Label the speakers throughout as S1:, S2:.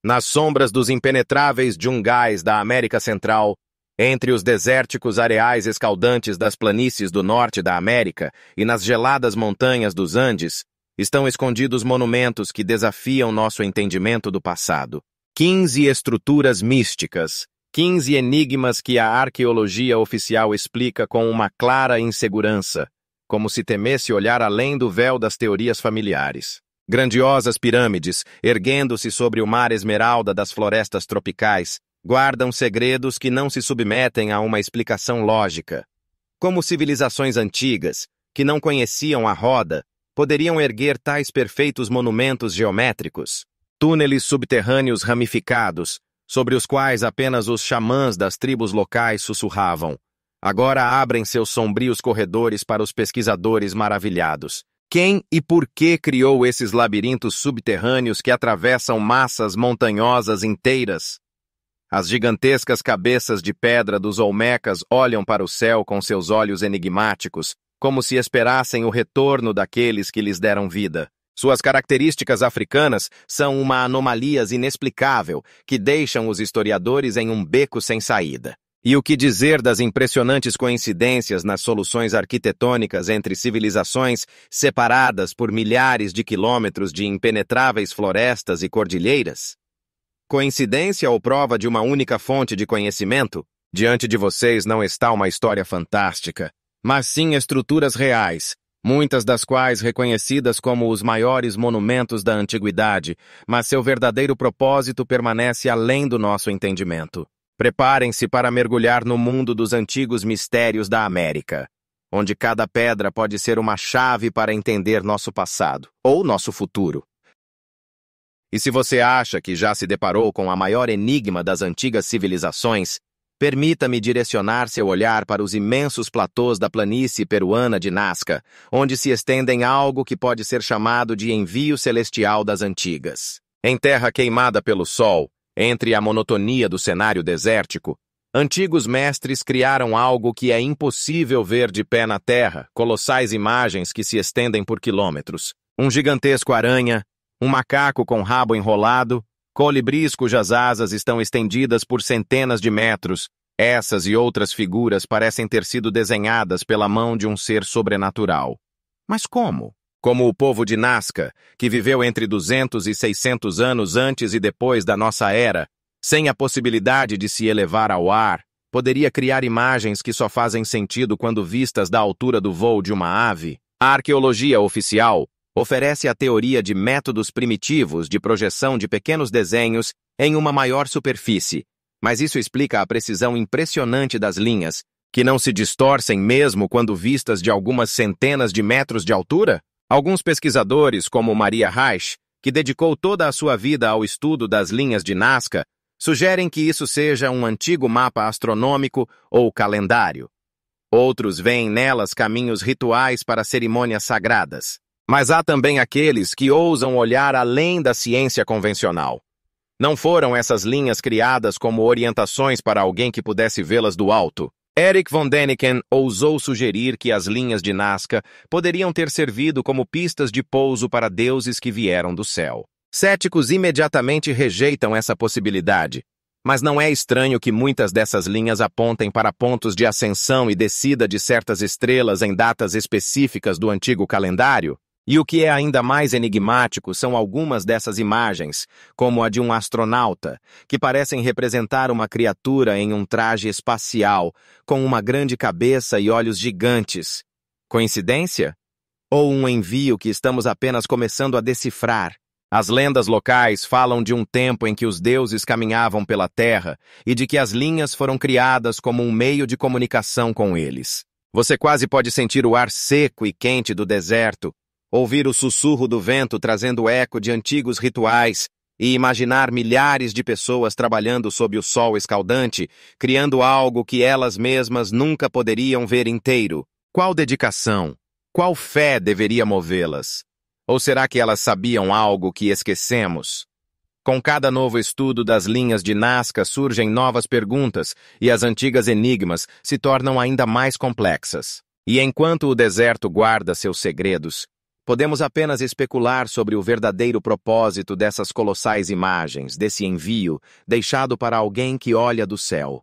S1: Nas sombras dos impenetráveis jungais da América Central, entre os desérticos areais escaldantes das planícies do norte da América e nas geladas montanhas dos Andes, estão escondidos monumentos que desafiam nosso entendimento do passado. 15 estruturas místicas, 15 enigmas que a arqueologia oficial explica com uma clara insegurança, como se temesse olhar além do véu das teorias familiares. Grandiosas pirâmides, erguendo-se sobre o mar esmeralda das florestas tropicais, guardam segredos que não se submetem a uma explicação lógica. Como civilizações antigas, que não conheciam a roda, poderiam erguer tais perfeitos monumentos geométricos? Túneles subterrâneos ramificados, sobre os quais apenas os xamãs das tribos locais sussurravam, agora abrem seus sombrios corredores para os pesquisadores maravilhados. Quem e por que criou esses labirintos subterrâneos que atravessam massas montanhosas inteiras? As gigantescas cabeças de pedra dos Olmecas olham para o céu com seus olhos enigmáticos, como se esperassem o retorno daqueles que lhes deram vida. Suas características africanas são uma anomalia inexplicável que deixam os historiadores em um beco sem saída. E o que dizer das impressionantes coincidências nas soluções arquitetônicas entre civilizações separadas por milhares de quilômetros de impenetráveis florestas e cordilheiras? Coincidência ou prova de uma única fonte de conhecimento? Diante de vocês não está uma história fantástica, mas sim estruturas reais, muitas das quais reconhecidas como os maiores monumentos da antiguidade, mas seu verdadeiro propósito permanece além do nosso entendimento. Preparem-se para mergulhar no mundo dos antigos mistérios da América, onde cada pedra pode ser uma chave para entender nosso passado, ou nosso futuro. E se você acha que já se deparou com a maior enigma das antigas civilizações, permita-me direcionar seu olhar para os imensos platôs da planície peruana de Nazca, onde se estendem algo que pode ser chamado de envio celestial das antigas. Em terra queimada pelo sol, entre a monotonia do cenário desértico, antigos mestres criaram algo que é impossível ver de pé na terra, colossais imagens que se estendem por quilômetros. Um gigantesco aranha, um macaco com rabo enrolado, colibris cujas asas estão estendidas por centenas de metros. Essas e outras figuras parecem ter sido desenhadas pela mão de um ser sobrenatural. Mas como? Como o povo de Nazca, que viveu entre 200 e 600 anos antes e depois da nossa era, sem a possibilidade de se elevar ao ar, poderia criar imagens que só fazem sentido quando vistas da altura do voo de uma ave? A arqueologia oficial oferece a teoria de métodos primitivos de projeção de pequenos desenhos em uma maior superfície, mas isso explica a precisão impressionante das linhas, que não se distorcem mesmo quando vistas de algumas centenas de metros de altura? Alguns pesquisadores, como Maria Reich, que dedicou toda a sua vida ao estudo das linhas de Nazca, sugerem que isso seja um antigo mapa astronômico ou calendário. Outros veem nelas caminhos rituais para cerimônias sagradas. Mas há também aqueles que ousam olhar além da ciência convencional. Não foram essas linhas criadas como orientações para alguém que pudesse vê-las do alto. Erich von Däniken ousou sugerir que as linhas de Nazca poderiam ter servido como pistas de pouso para deuses que vieram do céu. Céticos imediatamente rejeitam essa possibilidade, mas não é estranho que muitas dessas linhas apontem para pontos de ascensão e descida de certas estrelas em datas específicas do antigo calendário. E o que é ainda mais enigmático são algumas dessas imagens, como a de um astronauta, que parecem representar uma criatura em um traje espacial, com uma grande cabeça e olhos gigantes. Coincidência? Ou um envio que estamos apenas começando a decifrar? As lendas locais falam de um tempo em que os deuses caminhavam pela Terra e de que as linhas foram criadas como um meio de comunicação com eles. Você quase pode sentir o ar seco e quente do deserto, ouvir o sussurro do vento trazendo eco de antigos rituais e imaginar milhares de pessoas trabalhando sob o sol escaldante, criando algo que elas mesmas nunca poderiam ver inteiro. Qual dedicação, qual fé deveria movê-las? Ou será que elas sabiam algo que esquecemos? Com cada novo estudo das linhas de Nazca surgem novas perguntas e as antigas enigmas se tornam ainda mais complexas. E enquanto o deserto guarda seus segredos, Podemos apenas especular sobre o verdadeiro propósito dessas colossais imagens, desse envio, deixado para alguém que olha do céu.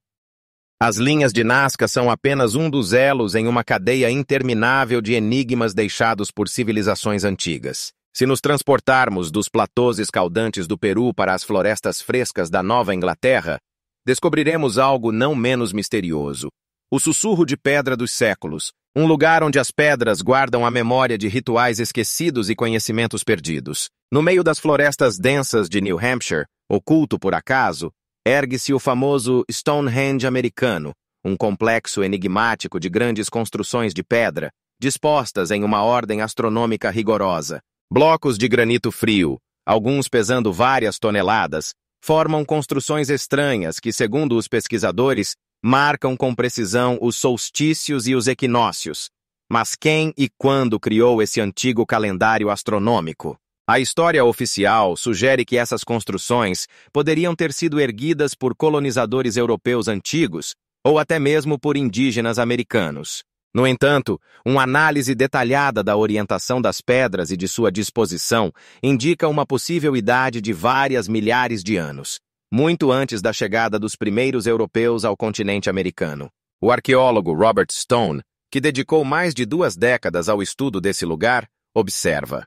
S1: As linhas de Nazca são apenas um dos elos em uma cadeia interminável de enigmas deixados por civilizações antigas. Se nos transportarmos dos platôs escaldantes do Peru para as florestas frescas da Nova Inglaterra, descobriremos algo não menos misterioso. O sussurro de pedra dos séculos, um lugar onde as pedras guardam a memória de rituais esquecidos e conhecimentos perdidos. No meio das florestas densas de New Hampshire, oculto por acaso, ergue-se o famoso Stonehenge americano, um complexo enigmático de grandes construções de pedra, dispostas em uma ordem astronômica rigorosa. Blocos de granito frio, alguns pesando várias toneladas, formam construções estranhas que, segundo os pesquisadores, marcam com precisão os solstícios e os equinócios. Mas quem e quando criou esse antigo calendário astronômico? A história oficial sugere que essas construções poderiam ter sido erguidas por colonizadores europeus antigos ou até mesmo por indígenas americanos. No entanto, uma análise detalhada da orientação das pedras e de sua disposição indica uma possível idade de várias milhares de anos, muito antes da chegada dos primeiros europeus ao continente americano. O arqueólogo Robert Stone, que dedicou mais de 2 décadas ao estudo desse lugar, observa: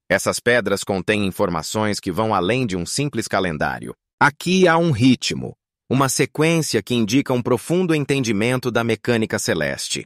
S1: essas pedras contêm informações que vão além de um simples calendário. Aqui há um ritmo, uma sequência que indica um profundo entendimento da mecânica celeste.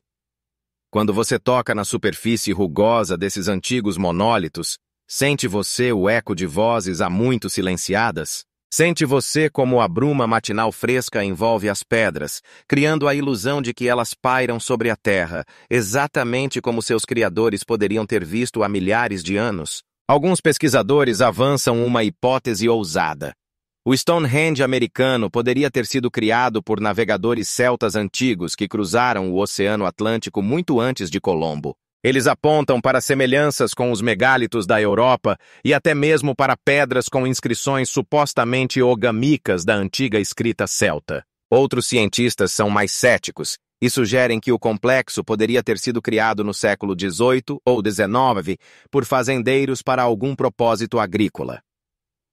S1: Quando você toca na superfície rugosa desses antigos monólitos, sente você o eco de vozes há muito silenciadas? Sente você como a bruma matinal fresca envolve as pedras, criando a ilusão de que elas pairam sobre a terra, exatamente como seus criadores poderiam ter visto há milhares de anos? Alguns pesquisadores avançam uma hipótese ousada. O Stonehenge americano poderia ter sido criado por navegadores celtas antigos que cruzaram o Oceano Atlântico muito antes de Colombo. Eles apontam para semelhanças com os megálitos da Europa e até mesmo para pedras com inscrições supostamente ogamicas da antiga escrita celta. Outros cientistas são mais céticos e sugerem que o complexo poderia ter sido criado no século XVIII ou XIX por fazendeiros para algum propósito agrícola.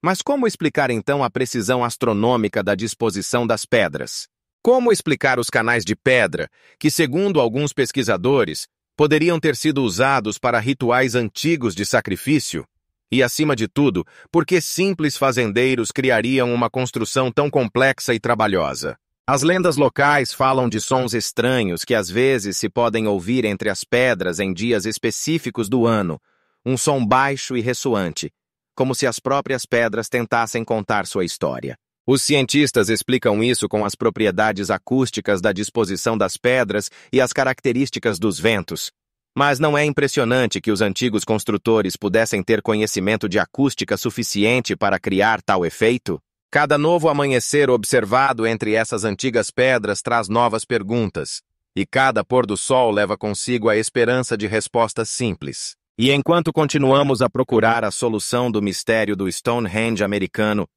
S1: Mas como explicar então a precisão astronômica da disposição das pedras? Como explicar os canais de pedra, que, segundo alguns pesquisadores, poderiam ter sido usados para rituais antigos de sacrifício? E, acima de tudo, por que simples fazendeiros criariam uma construção tão complexa e trabalhosa? As lendas locais falam de sons estranhos que às vezes se podem ouvir entre as pedras em dias específicos do ano, um som baixo e ressoante, como se as próprias pedras tentassem contar sua história. Os cientistas explicam isso com as propriedades acústicas da disposição das pedras e as características dos ventos. Mas não é impressionante que os antigos construtores pudessem ter conhecimento de acústica suficiente para criar tal efeito? Cada novo amanhecer observado entre essas antigas pedras traz novas perguntas, e cada pôr do sol leva consigo a esperança de respostas simples. E enquanto continuamos a procurar a solução do mistério do Stonehenge americano,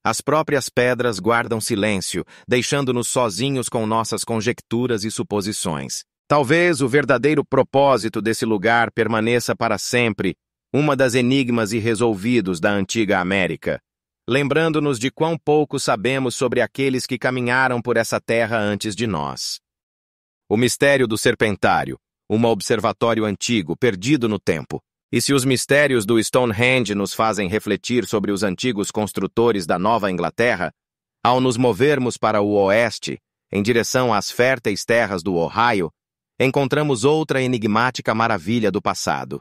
S1: as próprias pedras guardam silêncio, deixando-nos sozinhos com nossas conjecturas e suposições. Talvez o verdadeiro propósito desse lugar permaneça para sempre, uma das enigmas irresolvidos da antiga América, lembrando-nos de quão pouco sabemos sobre aqueles que caminharam por essa terra antes de nós. O mistério do Serpentário, um observatório antigo, perdido no tempo. E se os mistérios do Stonehenge nos fazem refletir sobre os antigos construtores da Nova Inglaterra, ao nos movermos para o oeste, em direção às férteis terras do Ohio, encontramos outra enigmática maravilha do passado: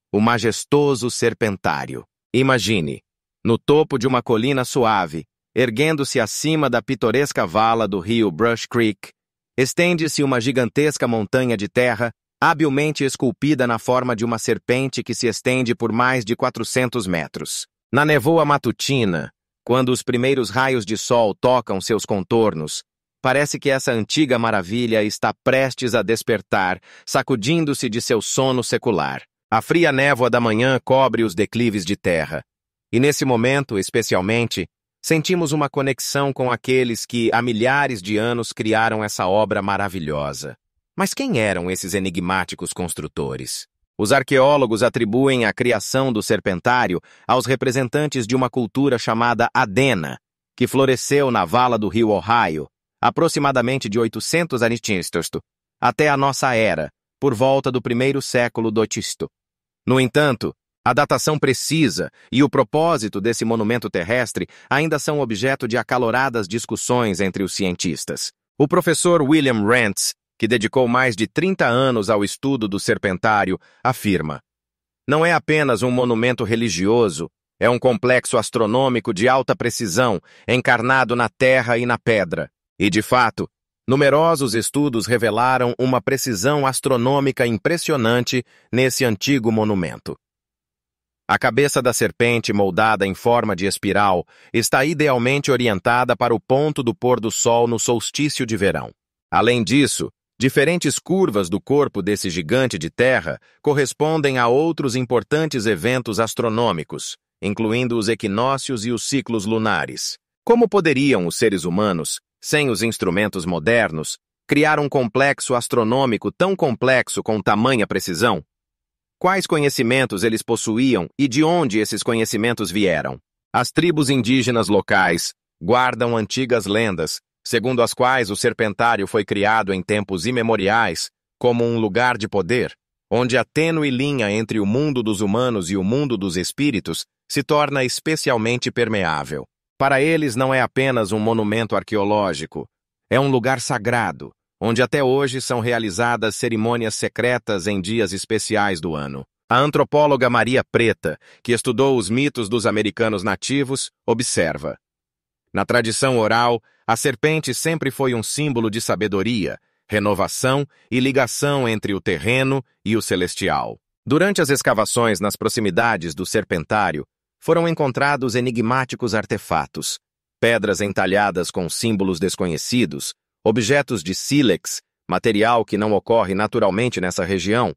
S1: o majestoso Serpentário. Imagine, no topo de uma colina suave, erguendo-se acima da pitoresca vala do rio Brush Creek, estende-se uma gigantesca montanha de terra, habilmente esculpida na forma de uma serpente que se estende por mais de 400 metros. Na nevoa matutina, quando os primeiros raios de sol tocam seus contornos, parece que essa antiga maravilha está prestes a despertar, sacudindo-se de seu sono secular. A fria névoa da manhã cobre os declives de terra, e nesse momento, especialmente, sentimos uma conexão com aqueles que, há milhares de anos, criaram essa obra maravilhosa. Mas quem eram esses enigmáticos construtores? Os arqueólogos atribuem a criação do serpentário aos representantes de uma cultura chamada Adena, que floresceu na vala do rio Ohio, aproximadamente de 800 a.C., até a nossa era, por volta do primeiro século d.C. No entanto, a datação precisa e o propósito desse monumento terrestre ainda são objeto de acaloradas discussões entre os cientistas. O professor William Rentz, que dedicou mais de 30 anos ao estudo do serpentário, afirma: não é apenas um monumento religioso, é um complexo astronômico de alta precisão, encarnado na terra e na pedra. E, de fato, numerosos estudos revelaram uma precisão astronômica impressionante nesse antigo monumento. A cabeça da serpente, moldada em forma de espiral, está idealmente orientada para o ponto do pôr do sol no solstício de verão. Além disso, diferentes curvas do corpo desse gigante de terra correspondem a outros importantes eventos astronômicos, incluindo os equinócios e os ciclos lunares. Como poderiam os seres humanos, sem os instrumentos modernos, criar um complexo astronômico tão complexo com tamanha precisão? Quais conhecimentos eles possuíam e de onde esses conhecimentos vieram? As tribos indígenas locais guardam antigas lendas, segundo as quais o serpentário foi criado em tempos imemoriais como um lugar de poder, onde a tênue linha entre o mundo dos humanos e o mundo dos espíritos se torna especialmente permeável. Para eles não é apenas um monumento arqueológico, é um lugar sagrado, onde até hoje são realizadas cerimônias secretas em dias especiais do ano. A antropóloga Maria Preta, que estudou os mitos dos americanos nativos, observa: na tradição oral, a serpente sempre foi um símbolo de sabedoria, renovação e ligação entre o terreno e o celestial. Durante as escavações nas proximidades do serpentário, foram encontrados enigmáticos artefatos, pedras entalhadas com símbolos desconhecidos, objetos de sílex, material que não ocorre naturalmente nessa região,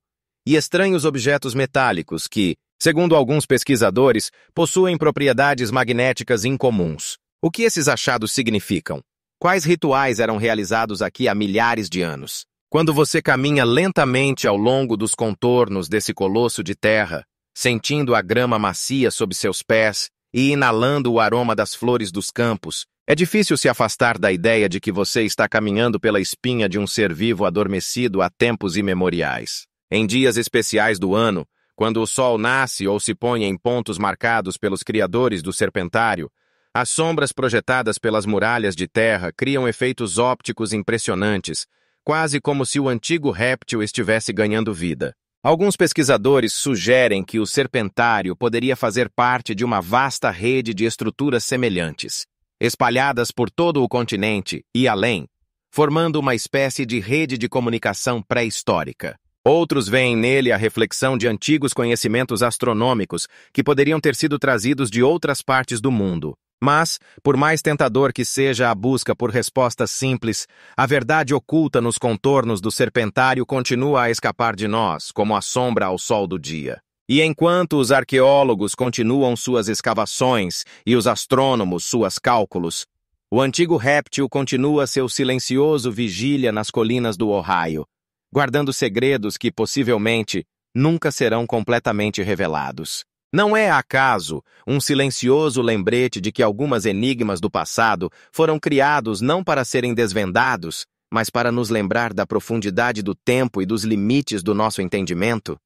S1: e estranhos objetos metálicos que, segundo alguns pesquisadores, possuem propriedades magnéticas incomuns. O que esses achados significam? Quais rituais eram realizados aqui há milhares de anos? Quando você caminha lentamente ao longo dos contornos desse colosso de terra, sentindo a grama macia sob seus pés e inalando o aroma das flores dos campos, é difícil se afastar da ideia de que você está caminhando pela espinha de um ser vivo adormecido há tempos imemoriais. Em dias especiais do ano, quando o sol nasce ou se põe em pontos marcados pelos criadores do serpentário, as sombras projetadas pelas muralhas de terra criam efeitos ópticos impressionantes, quase como se o antigo réptil estivesse ganhando vida. Alguns pesquisadores sugerem que o serpentário poderia fazer parte de uma vasta rede de estruturas semelhantes, espalhadas por todo o continente e além, formando uma espécie de rede de comunicação pré-histórica. Outros veem nele a reflexão de antigos conhecimentos astronômicos que poderiam ter sido trazidos de outras partes do mundo. Mas, por mais tentador que seja a busca por respostas simples, a verdade oculta nos contornos do serpentário continua a escapar de nós, como a sombra ao sol do dia. E enquanto os arqueólogos continuam suas escavações e os astrônomos suas cálculos, o antigo réptil continua seu silencioso vigília nas colinas do Ohio, guardando segredos que, possivelmente, nunca serão completamente revelados. Não é, acaso, um silencioso lembrete de que algumas enigmas do passado foram criados não para serem desvendados, mas para nos lembrar da profundidade do tempo e dos limites do nosso entendimento?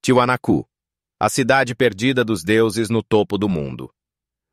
S1: Tiwanaku, a cidade perdida dos deuses no topo do mundo.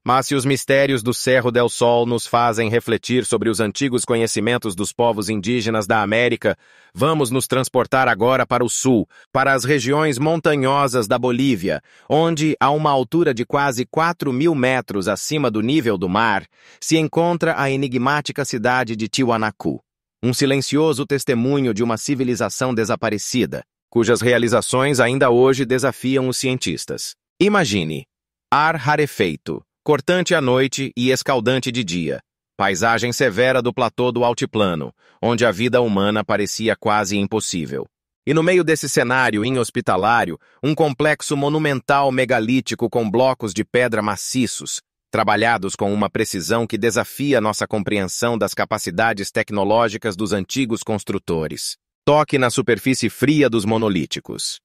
S1: Mas se os mistérios do Cerro del Sol nos fazem refletir sobre os antigos conhecimentos dos povos indígenas da América, vamos nos transportar agora para o sul, para as regiões montanhosas da Bolívia, onde, a uma altura de quase 4.000 metros acima do nível do mar, se encontra a enigmática cidade de Tiwanaku, um silencioso testemunho de uma civilização desaparecida, cujas realizações ainda hoje desafiam os cientistas. Imagine: ar rarefeito, cortante à noite e escaldante de dia, paisagem severa do platô do altiplano, onde a vida humana parecia quase impossível. E no meio desse cenário inhospitalário, um complexo monumental megalítico com blocos de pedra maciços, trabalhados com uma precisão que desafia nossa compreensão das capacidades tecnológicas dos antigos construtores. Toque na superfície fria dos monolíticos.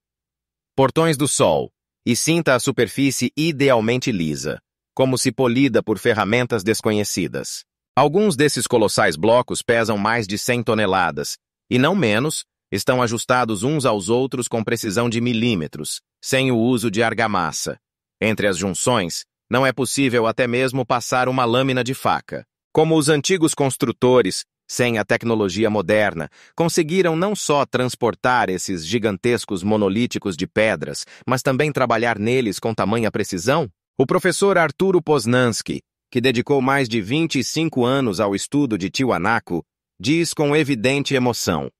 S1: portões do Sol, e sinta a superfície idealmente lisa, como se polida por ferramentas desconhecidas. Alguns desses colossais blocos pesam mais de 100 toneladas, e não menos, estão ajustados uns aos outros com precisão de milímetros, sem o uso de argamassa. Entre as junções, não é possível até mesmo passar uma lâmina de faca. Como os antigos construtores, sem a tecnologia moderna, conseguiram não só transportar esses gigantescos monolíticos de pedras, mas também trabalhar neles com tamanha precisão? O professor Arturo Poznański, que dedicou mais de 25 anos ao estudo de Tiwanaku, diz com evidente emoção: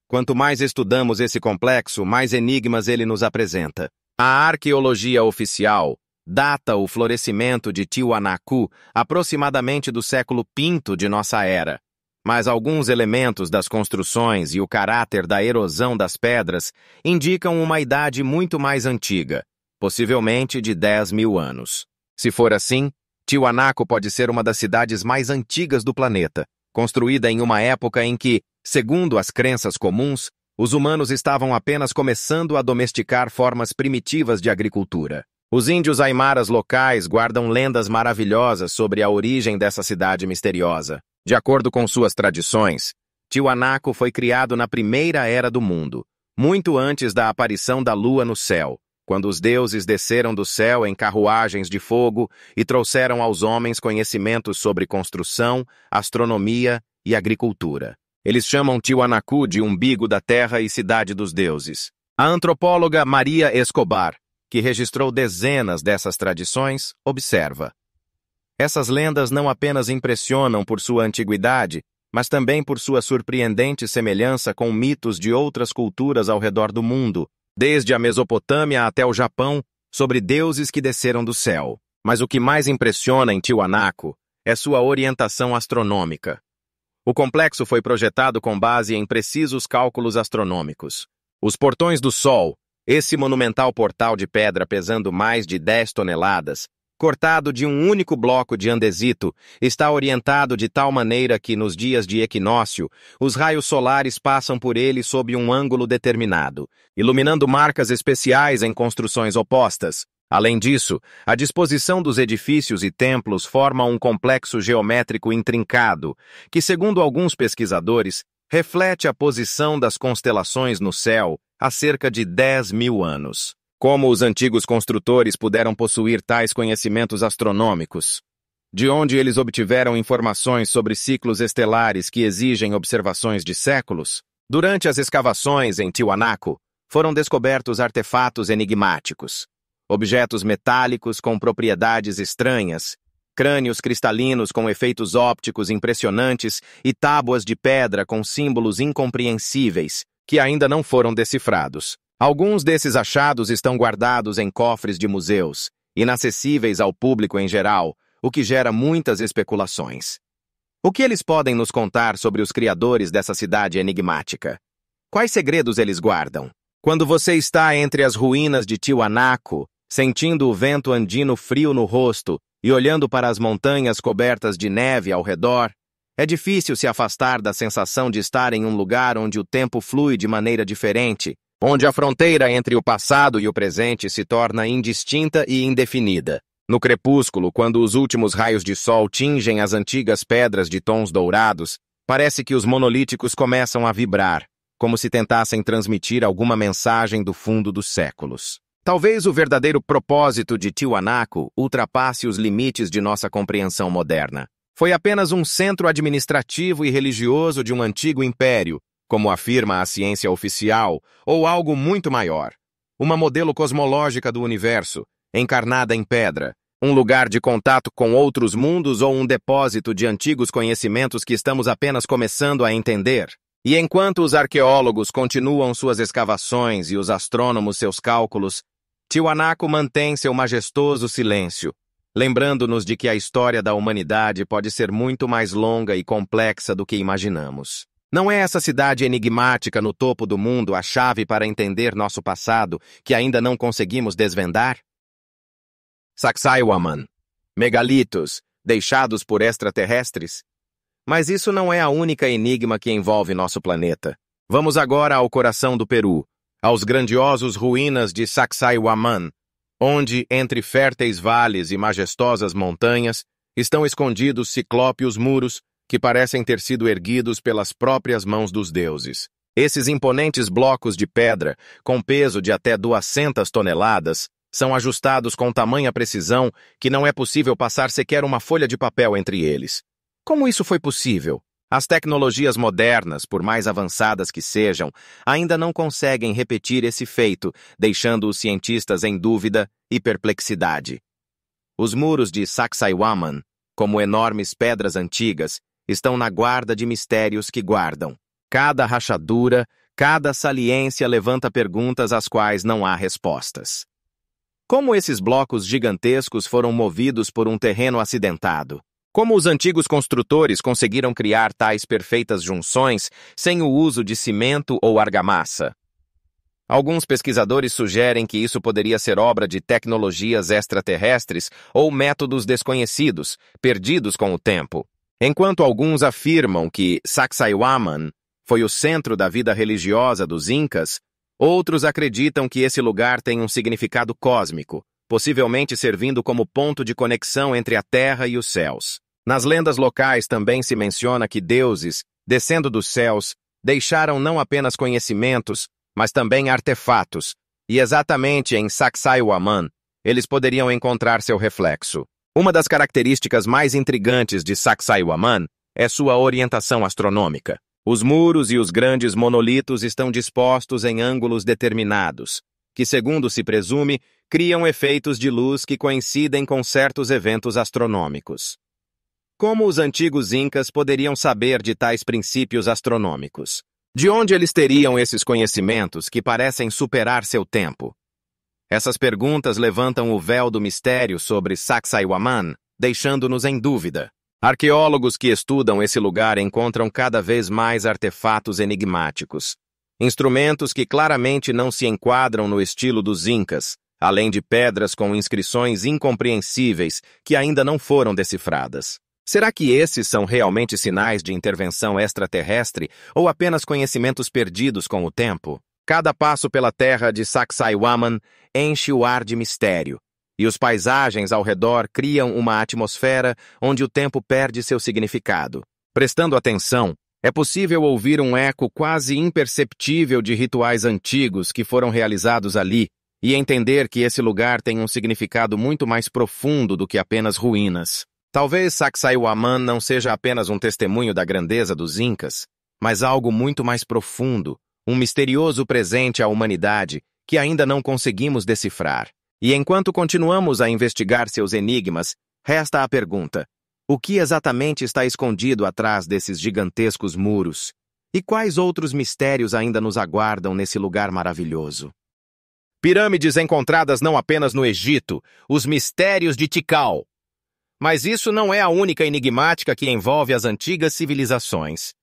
S1: quanto mais estudamos esse complexo, mais enigmas ele nos apresenta. A arqueologia oficial data o florescimento de Tiwanaku aproximadamente do século V de nossa era. Mas alguns elementos das construções e o caráter da erosão das pedras indicam uma idade muito mais antiga, possivelmente de 10.000 anos. Se for assim, Tiwanaku pode ser uma das cidades mais antigas do planeta, construída em uma época em que, segundo as crenças comuns, os humanos estavam apenas começando a domesticar formas primitivas de agricultura. Os índios aimaras locais guardam lendas maravilhosas sobre a origem dessa cidade misteriosa. De acordo com suas tradições, Tiwanaku foi criado na primeira era do mundo, muito antes da aparição da lua no céu, quando os deuses desceram do céu em carruagens de fogo e trouxeram aos homens conhecimentos sobre construção, astronomia e agricultura. Eles chamam Tiwanaku de umbigo da terra e cidade dos deuses. A antropóloga Maria Escobar, que registrou dezenas dessas tradições, observa: essas lendas não apenas impressionam por sua antiguidade, mas também por sua surpreendente semelhança com mitos de outras culturas ao redor do mundo, desde a Mesopotâmia até o Japão, sobre deuses que desceram do céu. Mas o que mais impressiona em Tiwanaku é sua orientação astronômica. O complexo foi projetado com base em precisos cálculos astronômicos. Os portões do Sol, esse monumental portal de pedra pesando mais de 10 toneladas, cortado de um único bloco de andesito, está orientado de tal maneira que, nos dias de equinócio, os raios solares passam por ele sob um ângulo determinado, iluminando marcas especiais em construções opostas. Além disso, a disposição dos edifícios e templos forma um complexo geométrico intrincado, que, segundo alguns pesquisadores, reflete a posição das constelações no céu há cerca de 10.000 anos. Como os antigos construtores puderam possuir tais conhecimentos astronômicos? De onde eles obtiveram informações sobre ciclos estelares que exigem observações de séculos? Durante as escavações em Tiwanaku, foram descobertos artefatos enigmáticos, objetos metálicos com propriedades estranhas, crânios cristalinos com efeitos ópticos impressionantes e tábuas de pedra com símbolos incompreensíveis que ainda não foram decifrados. Alguns desses achados estão guardados em cofres de museus, inacessíveis ao público em geral, o que gera muitas especulações. O que eles podem nos contar sobre os criadores dessa cidade enigmática? Quais segredos eles guardam? Quando você está entre as ruínas de Tiwanaku, sentindo o vento andino frio no rosto e olhando para as montanhas cobertas de neve ao redor, é difícil se afastar da sensação de estar em um lugar onde o tempo flui de maneira diferente, onde a fronteira entre o passado e o presente se torna indistinta e indefinida. No crepúsculo, quando os últimos raios de sol tingem as antigas pedras de tons dourados, parece que os monolíticos começam a vibrar, como se tentassem transmitir alguma mensagem do fundo dos séculos. Talvez o verdadeiro propósito de Tiwanaku ultrapasse os limites de nossa compreensão moderna. Foi apenas um centro administrativo e religioso de um antigo império, como afirma a ciência oficial, ou algo muito maior. Uma modelo cosmológica do universo, encarnada em pedra, um lugar de contato com outros mundos ou um depósito de antigos conhecimentos que estamos apenas começando a entender. E enquanto os arqueólogos continuam suas escavações e os astrônomos seus cálculos, Tiwanaku mantém seu majestoso silêncio, lembrando-nos de que a história da humanidade pode ser muito mais longa e complexa do que imaginamos. Não é essa cidade enigmática no topo do mundo a chave para entender nosso passado que ainda não conseguimos desvendar? Sacsayhuaman, megalitos, deixados por extraterrestres? Mas isso não é a única enigma que envolve nosso planeta. Vamos agora ao coração do Peru, aos grandiosos ruínas de Sacsayhuaman, onde, entre férteis vales e majestosas montanhas, estão escondidos ciclópeos muros que parecem ter sido erguidos pelas próprias mãos dos deuses. Esses imponentes blocos de pedra, com peso de até 200 toneladas, são ajustados com tamanha precisão que não é possível passar sequer uma folha de papel entre eles. Como isso foi possível? As tecnologias modernas, por mais avançadas que sejam, ainda não conseguem repetir esse feito, deixando os cientistas em dúvida e perplexidade. Os muros de Sacsayhuaman, como enormes pedras antigas, estão na guarda de mistérios que guardam. Cada rachadura, cada saliência levanta perguntas às quais não há respostas. Como esses blocos gigantescos foram movidos por um terreno acidentado? Como os antigos construtores conseguiram criar tais perfeitas junções sem o uso de cimento ou argamassa? Alguns pesquisadores sugerem que isso poderia ser obra de tecnologias extraterrestres ou métodos desconhecidos, perdidos com o tempo. Enquanto alguns afirmam que Sacsayhuaman foi o centro da vida religiosa dos Incas, outros acreditam que esse lugar tem um significado cósmico, possivelmente servindo como ponto de conexão entre a terra e os céus. Nas lendas locais também se menciona que deuses, descendo dos céus, deixaram não apenas conhecimentos, mas também artefatos, e exatamente em Sacsayhuaman, eles poderiam encontrar seu reflexo. Uma das características mais intrigantes de Sacsayhuaman é sua orientação astronômica. Os muros e os grandes monolitos estão dispostos em ângulos determinados, que, segundo se presume, criam efeitos de luz que coincidem com certos eventos astronômicos. Como os antigos incas poderiam saber de tais princípios astronômicos? De onde eles teriam esses conhecimentos que parecem superar seu tempo? Essas perguntas levantam o véu do mistério sobre Sacsayhuaman, deixando-nos em dúvida. Arqueólogos que estudam esse lugar encontram cada vez mais artefatos enigmáticos. Instrumentos que claramente não se enquadram no estilo dos incas, além de pedras com inscrições incompreensíveis que ainda não foram decifradas. Será que esses são realmente sinais de intervenção extraterrestre ou apenas conhecimentos perdidos com o tempo? Cada passo pela terra de Sacsayhuaman enche o ar de mistério, e os paisagens ao redor criam uma atmosfera onde o tempo perde seu significado. Prestando atenção, é possível ouvir um eco quase imperceptível de rituais antigos que foram realizados ali e entender que esse lugar tem um significado muito mais profundo do que apenas ruínas. Talvez Sacsayhuaman não seja apenas um testemunho da grandeza dos Incas, mas algo muito mais profundo, um misterioso presente à humanidade que ainda não conseguimos decifrar. E enquanto continuamos a investigar seus enigmas, resta a pergunta: o que exatamente está escondido atrás desses gigantescos muros? E quais outros mistérios ainda nos aguardam nesse lugar maravilhoso? Pirâmides encontradas não apenas no Egito, os mistérios de Tikal. Mas isso não é a única enigmática que envolve as antigas civilizações.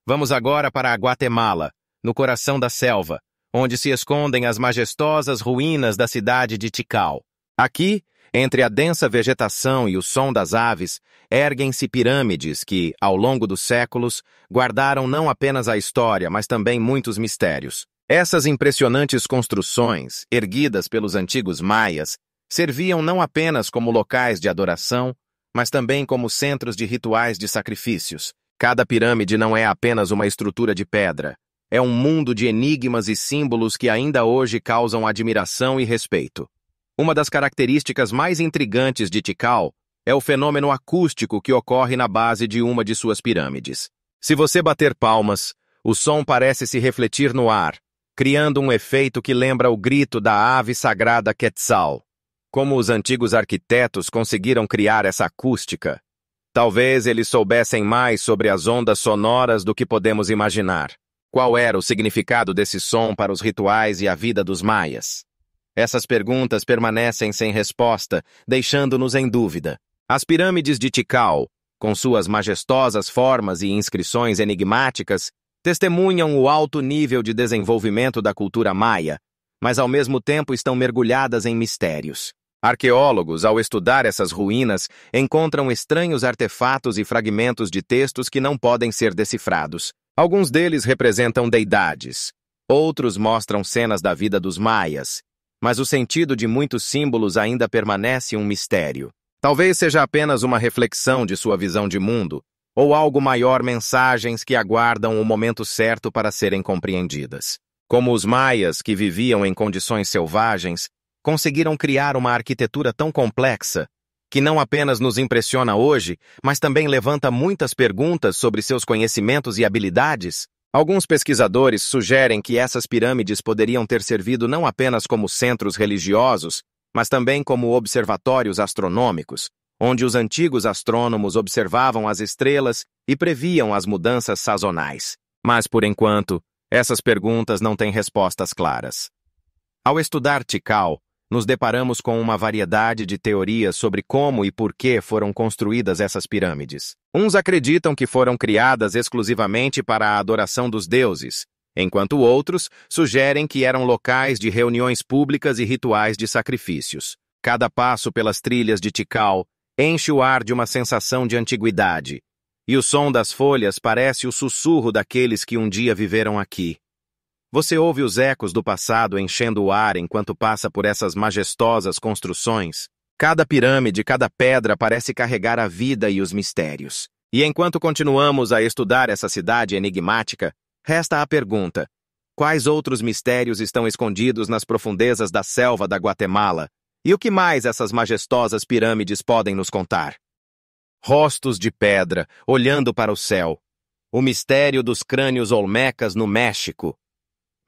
S1: Vamos agora para a Guatemala, no coração da selva, onde se escondem as majestosas ruínas da cidade de Tikal. Aqui, entre a densa vegetação e o som das aves, erguem-se pirâmides que, ao longo dos séculos, guardaram não apenas a história, mas também muitos mistérios. Essas impressionantes construções, erguidas pelos antigos maias, serviam não apenas como locais de adoração, mas também como centros de rituais de sacrifícios. Cada pirâmide não é apenas uma estrutura de pedra. É um mundo de enigmas e símbolos que ainda hoje causam admiração e respeito. Uma das características mais intrigantes de Tikal é o fenômeno acústico que ocorre na base de uma de suas pirâmides. Se você bater palmas, o som parece se refletir no ar, criando um efeito que lembra o grito da ave sagrada Quetzal. Como os antigos arquitetos conseguiram criar essa acústica? Talvez eles soubessem mais sobre as ondas sonoras do que podemos imaginar. Qual era o significado desse som para os rituais e a vida dos maias? Essas perguntas permanecem sem resposta, deixando-nos em dúvida. As pirâmides de Tikal, com suas majestosas formas e inscrições enigmáticas, testemunham o alto nível de desenvolvimento da cultura maia, mas ao mesmo tempo estão mergulhadas em mistérios. Arqueólogos, ao estudar essas ruínas, encontram estranhos artefatos e fragmentos de textos que não podem ser decifrados. Alguns deles representam deidades, Outros mostram cenas da vida dos maias, mas o sentido de muitos símbolos ainda permanece um mistério. Talvez seja apenas uma reflexão de sua visão de mundo, ou algo maior, mensagens que aguardam o momento certo para serem compreendidas. Como os maias, que viviam em condições selvagens, conseguiram criar uma arquitetura tão complexa que não apenas nos impressiona hoje, mas também levanta muitas perguntas sobre seus conhecimentos e habilidades. Alguns pesquisadores sugerem que essas pirâmides poderiam ter servido não apenas como centros religiosos, mas também como observatórios astronômicos, onde os antigos astrônomos observavam as estrelas e previam as mudanças sazonais. Mas, por enquanto, essas perguntas não têm respostas claras. Ao estudar Tikal, nos deparamos com uma variedade de teorias sobre como e por que foram construídas essas pirâmides. Uns acreditam que foram criadas exclusivamente para a adoração dos deuses, enquanto outros sugerem que eram locais de reuniões públicas e rituais de sacrifícios. Cada passo pelas trilhas de Tikal enche o ar de uma sensação de antiguidade, e o som das folhas parece o sussurro daqueles que um dia viveram aqui. Você ouve os ecos do passado enchendo o ar enquanto passa por essas majestosas construções. Cada pirâmide, cada pedra parece carregar a vida e os mistérios. E enquanto continuamos a estudar essa cidade enigmática, resta a pergunta: quais outros mistérios estão escondidos nas profundezas da selva da Guatemala? E o que mais essas majestosas pirâmides podem nos contar? Rostos de pedra, olhando para o céu. O mistério dos crânios olmecas no México.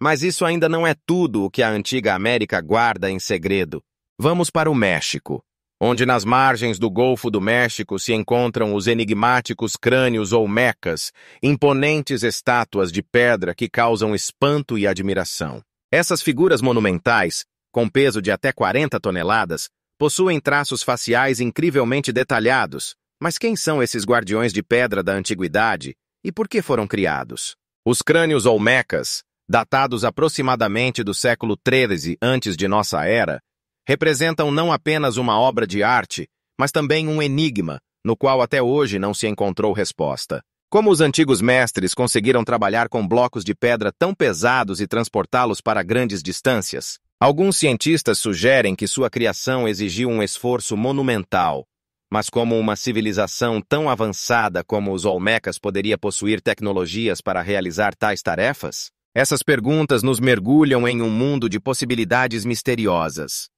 S1: Mas isso ainda não é tudo o que a antiga América guarda em segredo. Vamos para o México, onde nas margens do Golfo do México se encontram os enigmáticos crânios olmecas, imponentes estátuas de pedra que causam espanto e admiração. Essas figuras monumentais, com peso de até 40 toneladas, possuem traços faciais incrivelmente detalhados. Mas quem são esses guardiões de pedra da antiguidade e por que foram criados? Os crânios olmecas, datados aproximadamente do século XIII antes de nossa era, representam não apenas uma obra de arte, mas também um enigma, no qual até hoje não se encontrou resposta. Como os antigos mestres conseguiram trabalhar com blocos de pedra tão pesados e transportá-los para grandes distâncias? Alguns cientistas sugerem que sua criação exigiu um esforço monumental, mas como uma civilização tão avançada como os olmecas poderia possuir tecnologias para realizar tais tarefas? Essas perguntas nos mergulham em um mundo de possibilidades misteriosas.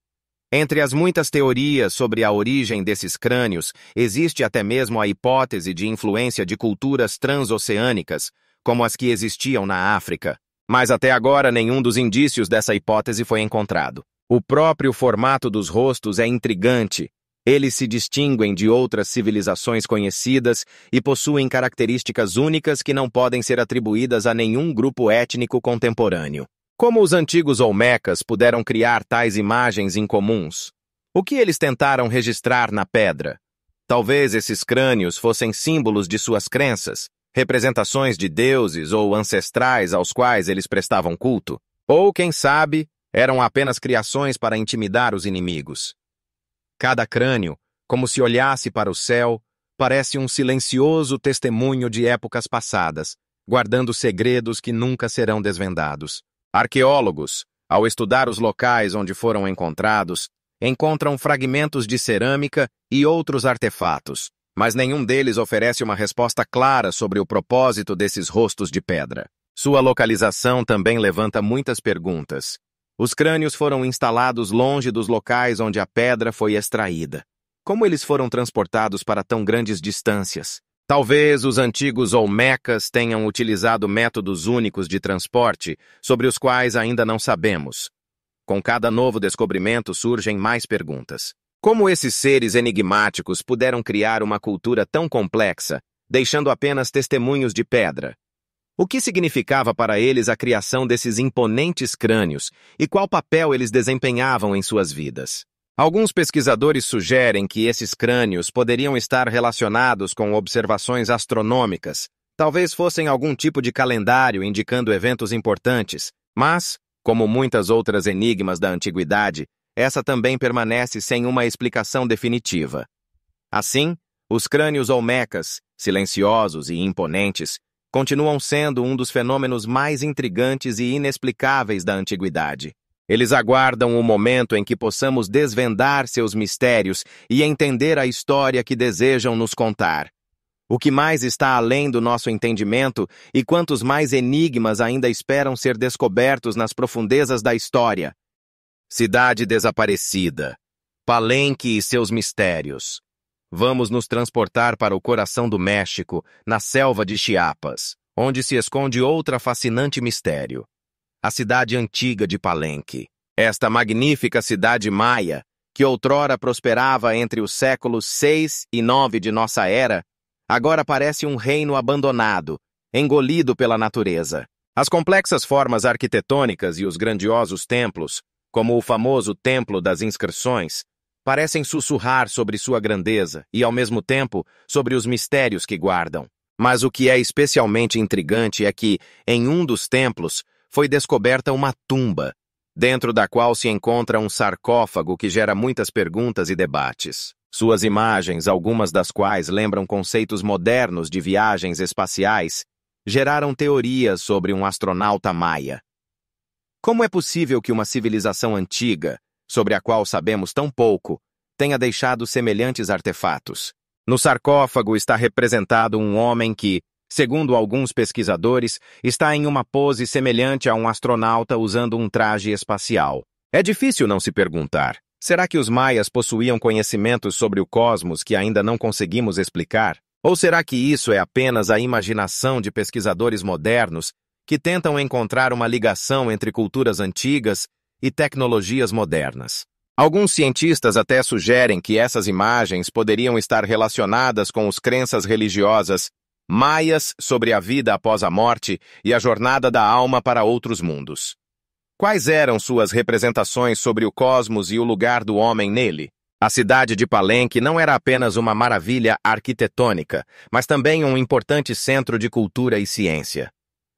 S1: Entre as muitas teorias sobre a origem desses crânios, existe até mesmo a hipótese de influência de culturas transoceânicas, como as que existiam na África. Mas até agora nenhum dos indícios dessa hipótese foi encontrado. O próprio formato dos rostos é intrigante. Eles se distinguem de outras civilizações conhecidas e possuem características únicas que não podem ser atribuídas a nenhum grupo étnico contemporâneo. Como os antigos olmecas puderam criar tais imagens incomuns? O que eles tentaram registrar na pedra? Talvez esses crânios fossem símbolos de suas crenças, representações de deuses ou ancestrais aos quais eles prestavam culto. Ou, quem sabe, eram apenas criações para intimidar os inimigos. Cada crânio, como se olhasse para o céu, parece um silencioso testemunho de épocas passadas, guardando segredos que nunca serão desvendados. Arqueólogos, ao estudar os locais onde foram encontrados, encontram fragmentos de cerâmica e outros artefatos, mas nenhum deles oferece uma resposta clara sobre o propósito desses rostos de pedra. Sua localização também levanta muitas perguntas. Os crânios foram instalados longe dos locais onde a pedra foi extraída. Como eles foram transportados para tão grandes distâncias? Talvez os antigos olmecas tenham utilizado métodos únicos de transporte sobre os quais ainda não sabemos. Com cada novo descobrimento surgem mais perguntas. Como esses seres enigmáticos puderam criar uma cultura tão complexa, deixando apenas testemunhos de pedra? O que significava para eles a criação desses imponentes crânios e qual papel eles desempenhavam em suas vidas? Alguns pesquisadores sugerem que esses crânios poderiam estar relacionados com observações astronômicas, talvez fossem algum tipo de calendário indicando eventos importantes, mas, como muitas outras enigmas da antiguidade, essa também permanece sem uma explicação definitiva. Assim, os crânios olmecas, silenciosos e imponentes, continuam sendo um dos fenômenos mais intrigantes e inexplicáveis da antiguidade. Eles aguardam o momento em que possamos desvendar seus mistérios e entender a história que desejam nos contar. O que mais está além do nosso entendimento e quantos mais enigmas ainda esperam ser descobertos nas profundezas da história. Cidade desaparecida. Palenque e seus mistérios. Vamos nos transportar para o coração do México, na selva de Chiapas, onde se esconde outra fascinante mistério. A cidade antiga de Palenque. Esta magnífica cidade maia, que outrora prosperava entre os séculos 6 e 9 de nossa era, agora parece um reino abandonado, engolido pela natureza. As complexas formas arquitetônicas e os grandiosos templos, como o famoso Templo das Inscrições, parecem sussurrar sobre sua grandeza e, ao mesmo tempo, sobre os mistérios que guardam. Mas o que é especialmente intrigante é que, em um dos templos, foi descoberta uma tumba, dentro da qual se encontra um sarcófago que gera muitas perguntas e debates. Suas imagens, algumas das quais lembram conceitos modernos de viagens espaciais, geraram teorias sobre um astronauta maia. Como é possível que uma civilização antiga, sobre a qual sabemos tão pouco, tenha deixado semelhantes artefatos? No sarcófago está representado um homem que, segundo alguns pesquisadores, está em uma pose semelhante a um astronauta usando um traje espacial. É difícil não se perguntar: será que os maias possuíam conhecimentos sobre o cosmos que ainda não conseguimos explicar? Ou será que isso é apenas a imaginação de pesquisadores modernos que tentam encontrar uma ligação entre culturas antigas e tecnologias modernas? Alguns cientistas até sugerem que essas imagens poderiam estar relacionadas com as crenças religiosas maias sobre a vida após a morte e a jornada da alma para outros mundos. Quais eram suas representações sobre o cosmos e o lugar do homem nele? A cidade de Palenque não era apenas uma maravilha arquitetônica, mas também um importante centro de cultura e ciência.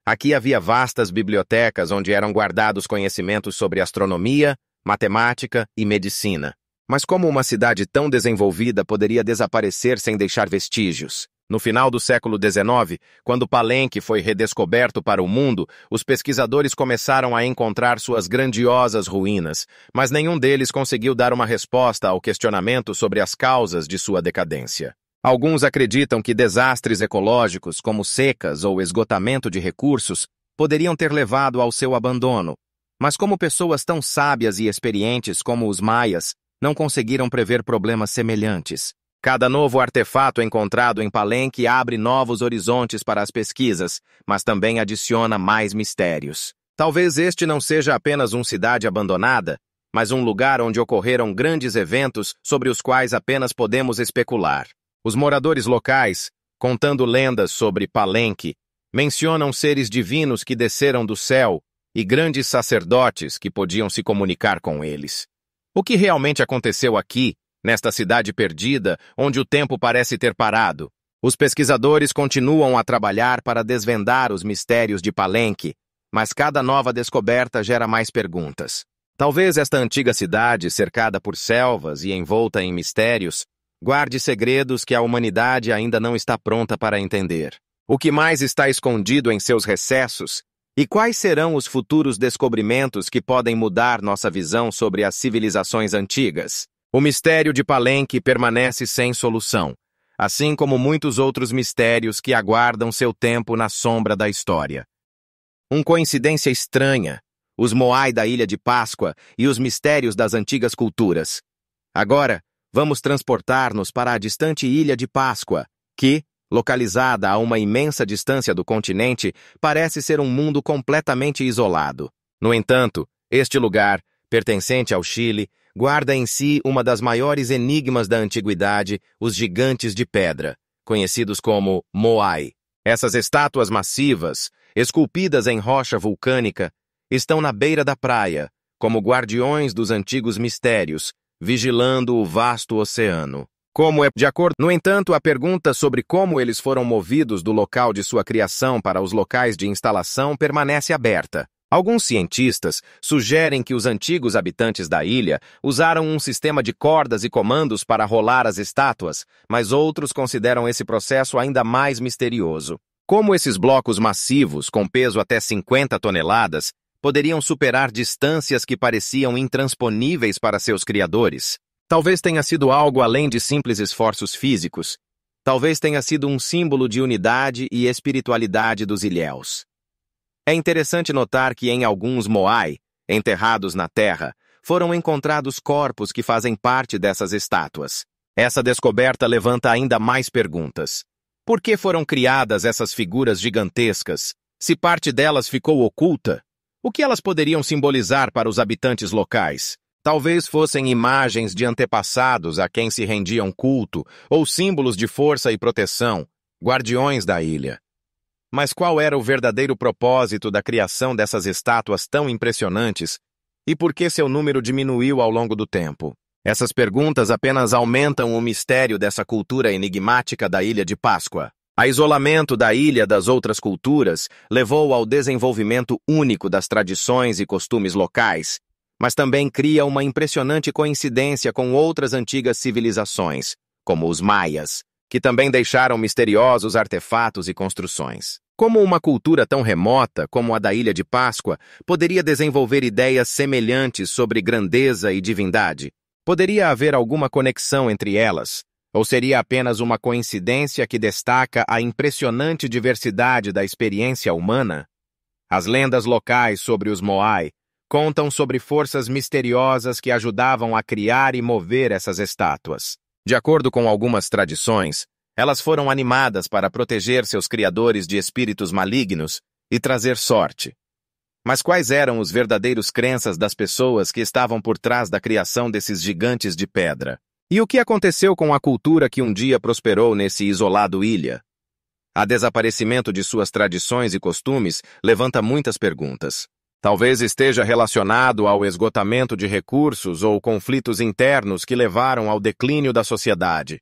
S1: Aqui havia vastas bibliotecas onde eram guardados conhecimentos sobre astronomia, matemática e medicina. Mas como uma cidade tão desenvolvida poderia desaparecer sem deixar vestígios? No final do século XIX, quando Palenque foi redescoberto para o mundo, os pesquisadores começaram a encontrar suas grandiosas ruínas, mas nenhum deles conseguiu dar uma resposta ao questionamento sobre as causas de sua decadência. Alguns acreditam que desastres ecológicos, como secas ou esgotamento de recursos, poderiam ter levado ao seu abandono. Mas como pessoas tão sábias e experientes como os maias não conseguiram prever problemas semelhantes? Cada novo artefato encontrado em Palenque abre novos horizontes para as pesquisas, mas também adiciona mais mistérios. Talvez este não seja apenas uma cidade abandonada, mas um lugar onde ocorreram grandes eventos sobre os quais apenas podemos especular. Os moradores locais, contando lendas sobre Palenque, mencionam seres divinos que desceram do céu e grandes sacerdotes que podiam se comunicar com eles. O que realmente aconteceu aqui, nesta cidade perdida, onde o tempo parece ter parado? Os pesquisadores continuam a trabalhar para desvendar os mistérios de Palenque, mas cada nova descoberta gera mais perguntas. Talvez esta antiga cidade, cercada por selvas e envolta em mistérios, guarde segredos que a humanidade ainda não está pronta para entender. O que mais está escondido em seus recessos? E quais serão os futuros descobrimentos que podem mudar nossa visão sobre as civilizações antigas? O mistério de Palenque permanece sem solução, assim como muitos outros mistérios que aguardam seu tempo na sombra da história. Uma coincidência estranha, os Moai da Ilha de Páscoa e os mistérios das antigas culturas. Agora, vamos transportar-nos para a distante Ilha de Páscoa, que, localizada a uma imensa distância do continente, parece ser um mundo completamente isolado. No entanto, este lugar, pertencente ao Chile, guarda em si uma das maiores enigmas da antiguidade, os gigantes de pedra, conhecidos como Moai. Essas estátuas massivas, esculpidas em rocha vulcânica, estão na beira da praia, como guardiões dos antigos mistérios, vigilando o vasto oceano. No entanto, a pergunta sobre como eles foram movidos do local de sua criação para os locais de instalação permanece aberta. Alguns cientistas sugerem que os antigos habitantes da ilha usaram um sistema de cordas e comandos para rolar as estátuas, mas outros consideram esse processo ainda mais misterioso. Como esses blocos massivos, com peso até 50 toneladas, poderiam superar distâncias que pareciam intransponíveis para seus criadores? Talvez tenha sido algo além de simples esforços físicos. Talvez tenha sido um símbolo de unidade e espiritualidade dos ilhéus. É interessante notar que em alguns moai, enterrados na terra, foram encontrados corpos que fazem parte dessas estátuas. Essa descoberta levanta ainda mais perguntas. Por que foram criadas essas figuras gigantescas? Se parte delas ficou oculta, o que elas poderiam simbolizar para os habitantes locais? Talvez fossem imagens de antepassados a quem se rendiam culto, ou símbolos de força e proteção, guardiões da ilha. Mas qual era o verdadeiro propósito da criação dessas estátuas tão impressionantes? E por que seu número diminuiu ao longo do tempo? Essas perguntas apenas aumentam o mistério dessa cultura enigmática da Ilha de Páscoa. O isolamento da ilha das outras culturas levou ao desenvolvimento único das tradições e costumes locais, mas também cria uma impressionante coincidência com outras antigas civilizações, como os maias, que também deixaram misteriosos artefatos e construções. Como uma cultura tão remota como a da Ilha de Páscoa poderia desenvolver ideias semelhantes sobre grandeza e divindade? Poderia haver alguma conexão entre elas? Ou seria apenas uma coincidência que destaca a impressionante diversidade da experiência humana? As lendas locais sobre os moai contam sobre forças misteriosas que ajudavam a criar e mover essas estátuas. De acordo com algumas tradições, elas foram animadas para proteger seus criadores de espíritos malignos e trazer sorte. Mas quais eram os verdadeiros crenças das pessoas que estavam por trás da criação desses gigantes de pedra? E o que aconteceu com a cultura que um dia prosperou nesse isolado ilha? O desaparecimento de suas tradições e costumes levanta muitas perguntas. Talvez esteja relacionado ao esgotamento de recursos ou conflitos internos que levaram ao declínio da sociedade.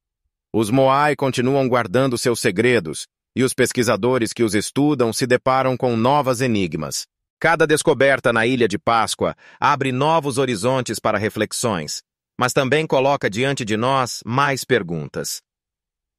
S1: Os moai continuam guardando seus segredos, e os pesquisadores que os estudam se deparam com novos enigmas. Cada descoberta na Ilha de Páscoa abre novos horizontes para reflexões, mas também coloca diante de nós mais perguntas.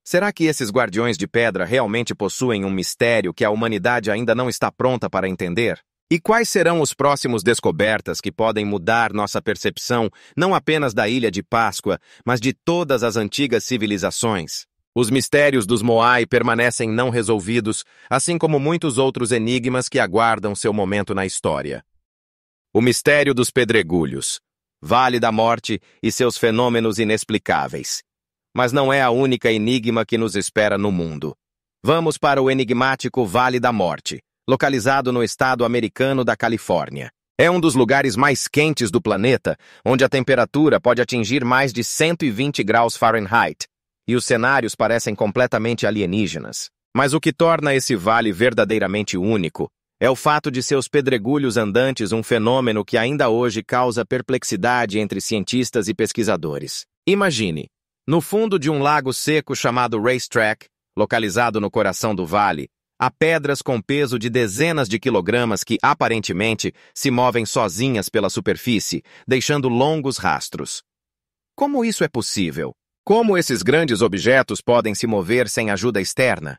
S1: Será que esses guardiões de pedra realmente possuem um mistério que a humanidade ainda não está pronta para entender? E quais serão os próximos descobertas que podem mudar nossa percepção não apenas da Ilha de Páscoa, mas de todas as antigas civilizações? Os mistérios dos moai permanecem não resolvidos, assim como muitos outros enigmas que aguardam seu momento na história. O mistério dos pedregulhos, Vale da Morte e seus fenômenos inexplicáveis. Mas não é a única enigma que nos espera no mundo. Vamos para o enigmático Vale da Morte, localizado no estado americano da Califórnia. É um dos lugares mais quentes do planeta, onde a temperatura pode atingir mais de 120 graus Fahrenheit, e os cenários parecem completamente alienígenas. Mas o que torna esse vale verdadeiramente único é o fato de seus pedregulhos andantes um fenômeno que ainda hoje causa perplexidade entre cientistas e pesquisadores. Imagine, no fundo de um lago seco chamado Racetrack, localizado no coração do vale, há pedras com peso de dezenas de quilogramas que, aparentemente, se movem sozinhas pela superfície, deixando longos rastros. Como isso é possível? Como esses grandes objetos podem se mover sem ajuda externa?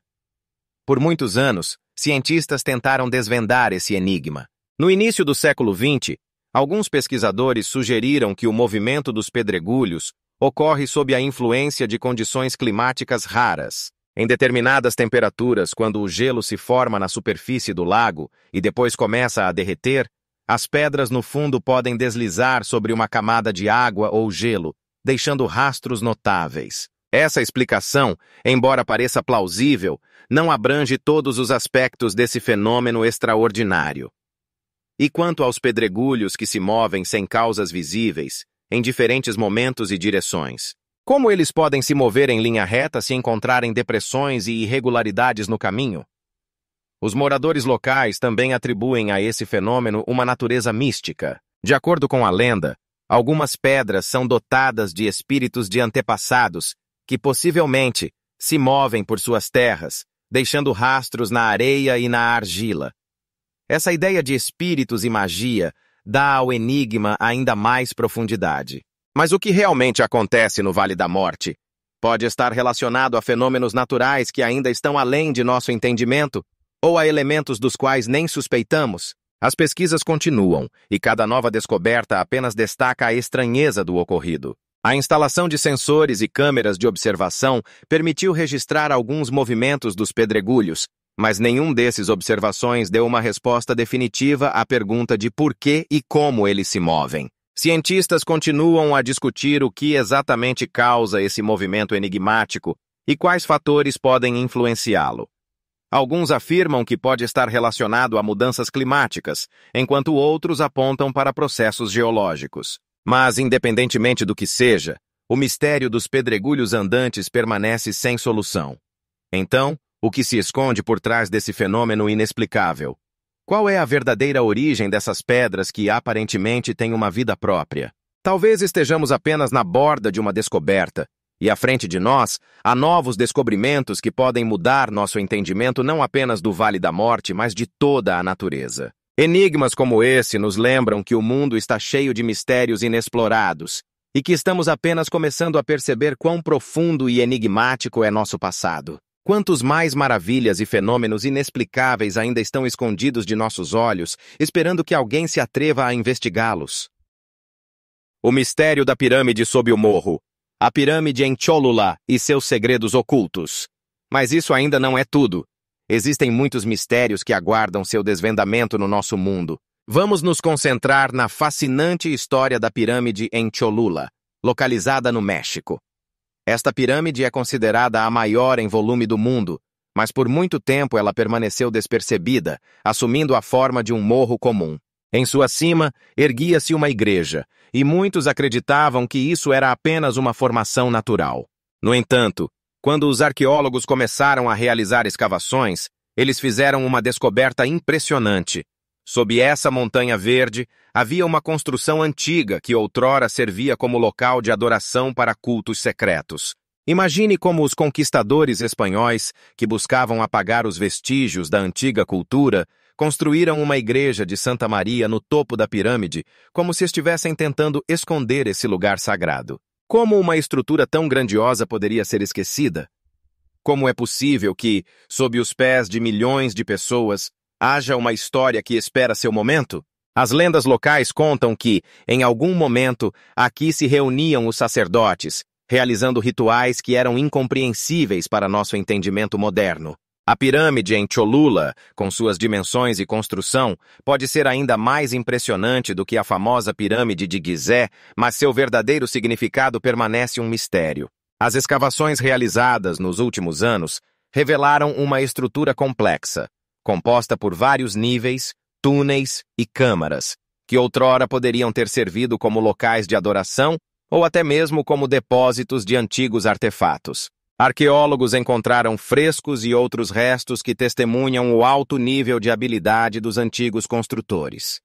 S1: Por muitos anos, cientistas tentaram desvendar esse enigma. No início do século XX, alguns pesquisadores sugeriram que o movimento dos pedregulhos ocorre sob a influência de condições climáticas raras. Em determinadas temperaturas, quando o gelo se forma na superfície do lago e depois começa a derreter, as pedras no fundo podem deslizar sobre uma camada de água ou gelo, deixando rastros notáveis. Essa explicação, embora pareça plausível, não abrange todos os aspectos desse fenômeno extraordinário. E quanto aos pedregulhos que se movem sem causas visíveis, em diferentes momentos e direções? Como eles podem se mover em linha reta se encontrarem depressões e irregularidades no caminho? Os moradores locais também atribuem a esse fenômeno uma natureza mística. De acordo com a lenda, algumas pedras são dotadas de espíritos de antepassados que possivelmente se movem por suas terras, deixando rastros na areia e na argila. Essa ideia de espíritos e magia dá ao enigma ainda mais profundidade. Mas o que realmente acontece no Vale da Morte? Pode estar relacionado a fenômenos naturais que ainda estão além de nosso entendimento, ou a elementos dos quais nem suspeitamos. As pesquisas continuam, e cada nova descoberta apenas destaca a estranheza do ocorrido. A instalação de sensores e câmeras de observação permitiu registrar alguns movimentos dos pedregulhos, mas nenhum desses observações deu uma resposta definitiva à pergunta de por que e como eles se movem. Cientistas continuam a discutir o que exatamente causa esse movimento enigmático e quais fatores podem influenciá-lo. Alguns afirmam que pode estar relacionado a mudanças climáticas, enquanto outros apontam para processos geológicos. Mas, independentemente do que seja, o mistério dos pedregulhos andantes permanece sem solução. Então, o que se esconde por trás desse fenômeno inexplicável? Qual é a verdadeira origem dessas pedras que aparentemente têm uma vida própria? Talvez estejamos apenas na borda de uma descoberta, e à frente de nós há novos descobrimentos que podem mudar nosso entendimento não apenas do Vale da Morte, mas de toda a natureza. Enigmas como esse nos lembram que o mundo está cheio de mistérios inexplorados e que estamos apenas começando a perceber quão profundo e enigmático é nosso passado. Quantos mais maravilhas e fenômenos inexplicáveis ainda estão escondidos de nossos olhos, esperando que alguém se atreva a investigá-los? O mistério da pirâmide sob o morro. A pirâmide em Cholula e seus segredos ocultos. Mas isso ainda não é tudo. Existem muitos mistérios que aguardam seu desvendamento no nosso mundo. Vamos nos concentrar na fascinante história da pirâmide em Cholula, localizada no México. Esta pirâmide é considerada a maior em volume do mundo, mas por muito tempo ela permaneceu despercebida, assumindo a forma de um morro comum. Em sua cima, erguia-se uma igreja, e muitos acreditavam que isso era apenas uma formação natural. No entanto, quando os arqueólogos começaram a realizar escavações, eles fizeram uma descoberta impressionante. Sob essa montanha verde, havia uma construção antiga que outrora servia como local de adoração para cultos secretos. Imagine como os conquistadores espanhóis, que buscavam apagar os vestígios da antiga cultura, construíram uma igreja de Santa Maria no topo da pirâmide, como se estivessem tentando esconder esse lugar sagrado. Como uma estrutura tão grandiosa poderia ser esquecida? Como é possível que, sob os pés de milhões de pessoas, haja uma história que espera seu momento? As lendas locais contam que, em algum momento, aqui se reuniam os sacerdotes, realizando rituais que eram incompreensíveis para nosso entendimento moderno. A pirâmide em Cholula, com suas dimensões e construção, pode ser ainda mais impressionante do que a famosa pirâmide de Gizé, mas seu verdadeiro significado permanece um mistério. As escavações realizadas nos últimos anos revelaram uma estrutura complexa, composta por vários níveis, túneis e câmaras, que outrora poderiam ter servido como locais de adoração ou até mesmo como depósitos de antigos artefatos. Arqueólogos encontraram frescos e outros restos que testemunham o alto nível de habilidade dos antigos construtores.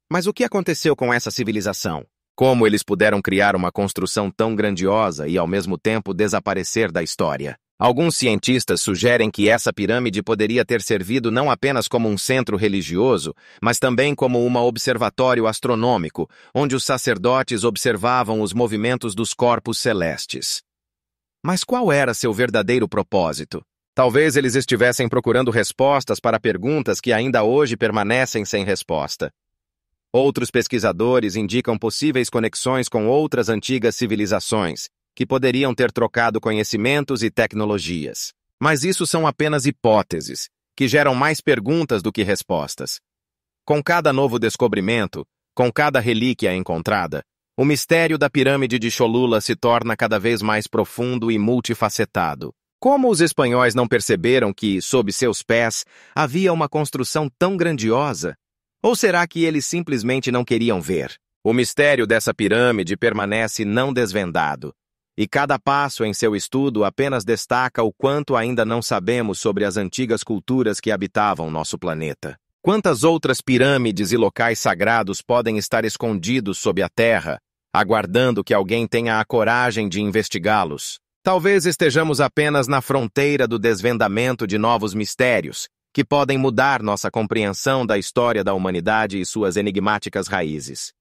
S1: Mas o que aconteceu com essa civilização? Como eles puderam criar uma construção tão grandiosa e ao mesmo tempo desaparecer da história? Alguns cientistas sugerem que essa pirâmide poderia ter servido não apenas como um centro religioso, mas também como um observatório astronômico, onde os sacerdotes observavam os movimentos dos corpos celestes. Mas qual era seu verdadeiro propósito? Talvez eles estivessem procurando respostas para perguntas que ainda hoje permanecem sem resposta. Outros pesquisadores indicam possíveis conexões com outras antigas civilizações, que poderiam ter trocado conhecimentos e tecnologias. Mas isso são apenas hipóteses, que geram mais perguntas do que respostas. Com cada novo descobrimento, com cada relíquia encontrada, o mistério da pirâmide de Cholula se torna cada vez mais profundo e multifacetado. Como os espanhóis não perceberam que, sob seus pés, havia uma construção tão grandiosa? Ou será que eles simplesmente não queriam ver? O mistério dessa pirâmide permanece não desvendado, e cada passo em seu estudo apenas destaca o quanto ainda não sabemos sobre as antigas culturas que habitavam nosso planeta. Quantas outras pirâmides e locais sagrados podem estar escondidos sob a terra, aguardando que alguém tenha a coragem de investigá-los? Talvez estejamos apenas na fronteira do desvendamento de novos mistérios, que podem mudar nossa compreensão da história da humanidade e suas enigmáticas raízes.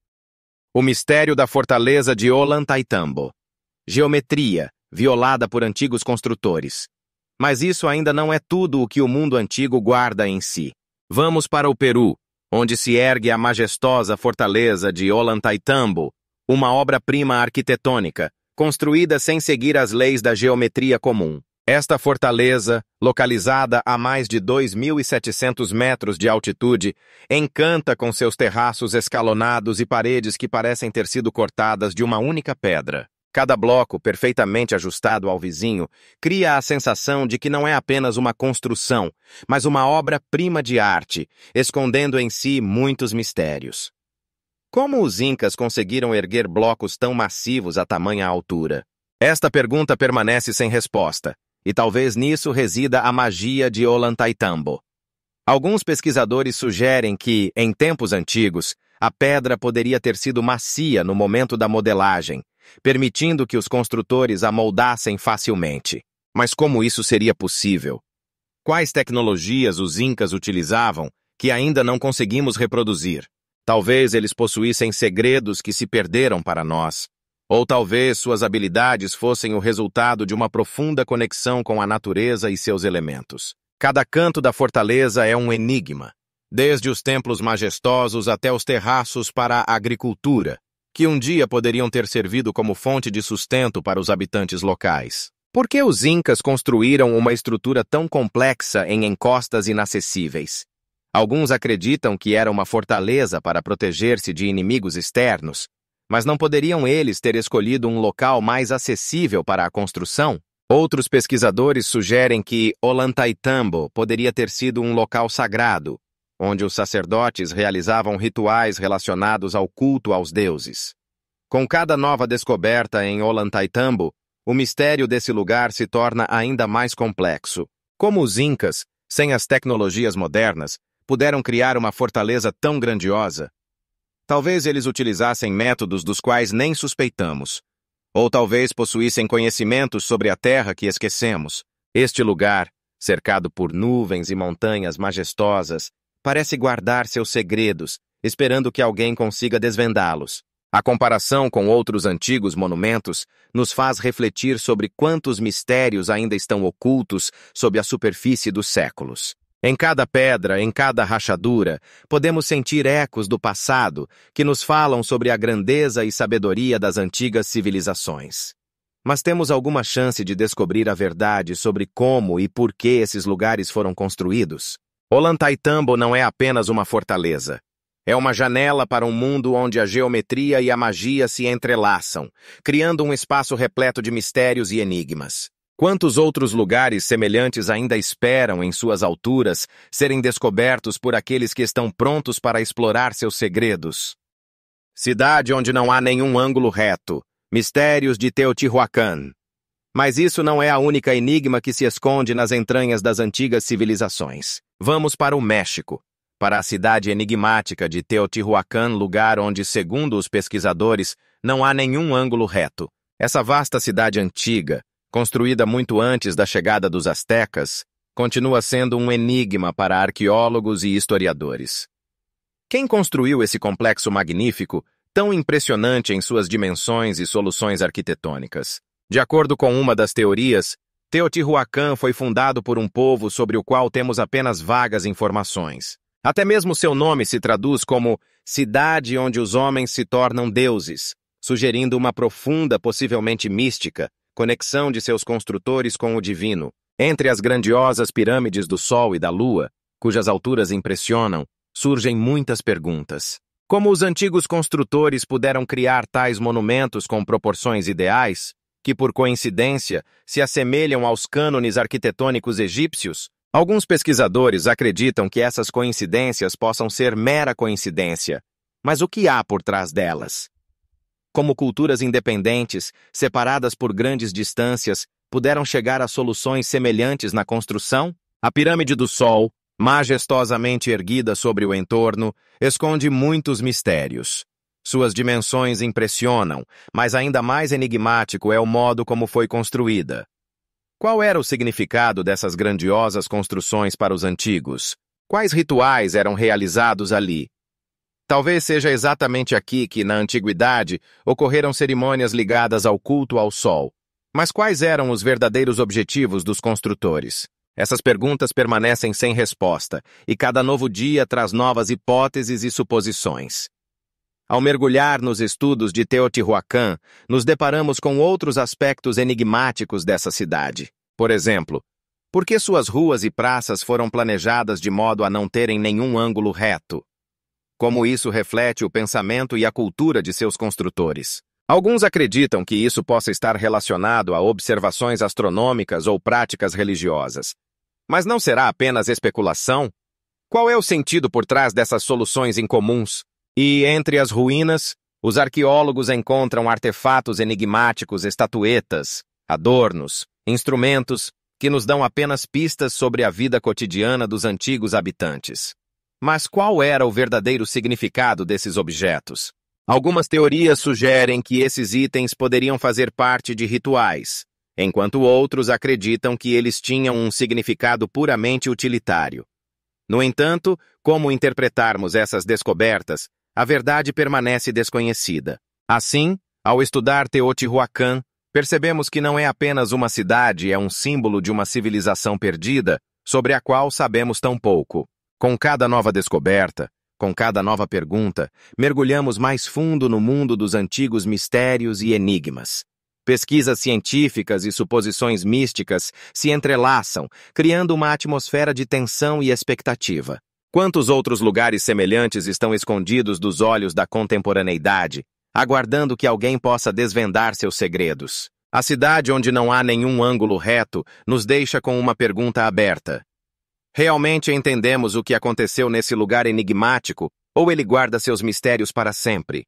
S1: O mistério da fortaleza de Ollantaytambo. Geometria, violada por antigos construtores. Mas isso ainda não é tudo o que o mundo antigo guarda em si. Vamos para o Peru, onde se ergue a majestosa fortaleza de Ollantaytambo, uma obra-prima arquitetônica, construída sem seguir as leis da geometria comum. Esta fortaleza, localizada a mais de 2.700 metros de altitude, encanta com seus terraços escalonados e paredes que parecem ter sido cortadas de uma única pedra. Cada bloco, perfeitamente ajustado ao vizinho, cria a sensação de que não é apenas uma construção, mas uma obra-prima de arte, escondendo em si muitos mistérios. Como os incas conseguiram erguer blocos tão massivos a tamanha altura? Esta pergunta permanece sem resposta. E talvez nisso resida a magia de Ollantaytambo. Alguns pesquisadores sugerem que, em tempos antigos, a pedra poderia ter sido macia no momento da modelagem, permitindo que os construtores a moldassem facilmente. Mas como isso seria possível? Quais tecnologias os incas utilizavam que ainda não conseguimos reproduzir? Talvez eles possuíssem segredos que se perderam para nós. Ou talvez suas habilidades fossem o resultado de uma profunda conexão com a natureza e seus elementos. Cada canto da fortaleza é um enigma, desde os templos majestosos até os terraços para a agricultura, que um dia poderiam ter servido como fonte de sustento para os habitantes locais. Por que os incas construíram uma estrutura tão complexa em encostas inacessíveis? Alguns acreditam que era uma fortaleza para proteger-se de inimigos externos, mas não poderiam eles ter escolhido um local mais acessível para a construção? Outros pesquisadores sugerem que Ollantaytambo poderia ter sido um local sagrado, onde os sacerdotes realizavam rituais relacionados ao culto aos deuses. Com cada nova descoberta em Ollantaytambo, o mistério desse lugar se torna ainda mais complexo. Como os incas, sem as tecnologias modernas, puderam criar uma fortaleza tão grandiosa? Talvez eles utilizassem métodos dos quais nem suspeitamos. Ou talvez possuíssem conhecimentos sobre a terra que esquecemos. Este lugar, cercado por nuvens e montanhas majestosas, parece guardar seus segredos, esperando que alguém consiga desvendá-los. A comparação com outros antigos monumentos nos faz refletir sobre quantos mistérios ainda estão ocultos sob a superfície dos séculos. Em cada pedra, em cada rachadura, podemos sentir ecos do passado que nos falam sobre a grandeza e sabedoria das antigas civilizações. Mas temos alguma chance de descobrir a verdade sobre como e por que esses lugares foram construídos? Ollantaytambo não é apenas uma fortaleza. É uma janela para um mundo onde a geometria e a magia se entrelaçam, criando um espaço repleto de mistérios e enigmas. Quantos outros lugares semelhantes ainda esperam em suas alturas serem descobertos por aqueles que estão prontos para explorar seus segredos? Cidade onde não há nenhum ângulo reto. Mistérios de Teotihuacan. Mas isso não é a única enigma que se esconde nas entranhas das antigas civilizações. Vamos para o México, para a cidade enigmática de Teotihuacan, lugar onde, segundo os pesquisadores, não há nenhum ângulo reto. Essa vasta cidade antiga, construída muito antes da chegada dos astecas, continua sendo um enigma para arqueólogos e historiadores. Quem construiu esse complexo magnífico, tão impressionante em suas dimensões e soluções arquitetônicas? De acordo com uma das teorias, Teotihuacan foi fundado por um povo sobre o qual temos apenas vagas informações. Até mesmo seu nome se traduz como cidade onde os homens se tornam deuses, sugerindo uma profunda, possivelmente mística, conexão de seus construtores com o divino. Entre as grandiosas pirâmides do Sol e da Lua, cujas alturas impressionam, surgem muitas perguntas. Como os antigos construtores puderam criar tais monumentos com proporções ideais, que por coincidência se assemelham aos cânones arquitetônicos egípcios? Alguns pesquisadores acreditam que essas coincidências possam ser mera coincidência, mas o que há por trás delas? Como culturas independentes, separadas por grandes distâncias, puderam chegar a soluções semelhantes na construção? A Pirâmide do Sol, majestosamente erguida sobre o entorno, esconde muitos mistérios. Suas dimensões impressionam, mas ainda mais enigmático é o modo como foi construída. Qual era o significado dessas grandiosas construções para os antigos? Quais rituais eram realizados ali? Talvez seja exatamente aqui que, na antiguidade, ocorreram cerimônias ligadas ao culto ao sol. Mas quais eram os verdadeiros objetivos dos construtores? Essas perguntas permanecem sem resposta, e cada novo dia traz novas hipóteses e suposições. Ao mergulhar nos estudos de Teotihuacan, nos deparamos com outros aspectos enigmáticos dessa cidade. Por exemplo, por que suas ruas e praças foram planejadas de modo a não terem nenhum ângulo reto? Como isso reflete o pensamento e a cultura de seus construtores? Alguns acreditam que isso possa estar relacionado a observações astronômicas ou práticas religiosas. Mas não será apenas especulação? Qual é o sentido por trás dessas soluções incomuns? E, entre as ruínas, os arqueólogos encontram artefatos enigmáticos, estatuetas, adornos, instrumentos que nos dão apenas pistas sobre a vida cotidiana dos antigos habitantes. Mas qual era o verdadeiro significado desses objetos? Algumas teorias sugerem que esses itens poderiam fazer parte de rituais, enquanto outros acreditam que eles tinham um significado puramente utilitário. No entanto, como interpretarmos essas descobertas, a verdade permanece desconhecida. Assim, ao estudar Teotihuacan, percebemos que não é apenas uma cidade, é um símbolo de uma civilização perdida, sobre a qual sabemos tão pouco. Com cada nova descoberta, com cada nova pergunta, mergulhamos mais fundo no mundo dos antigos mistérios e enigmas. Pesquisas científicas e suposições místicas se entrelaçam, criando uma atmosfera de tensão e expectativa. Quantos outros lugares semelhantes estão escondidos dos olhos da contemporaneidade, aguardando que alguém possa desvendar seus segredos? A cidade onde não há nenhum ângulo reto nos deixa com uma pergunta aberta. Realmente entendemos o que aconteceu nesse lugar enigmático, ou ele guarda seus mistérios para sempre?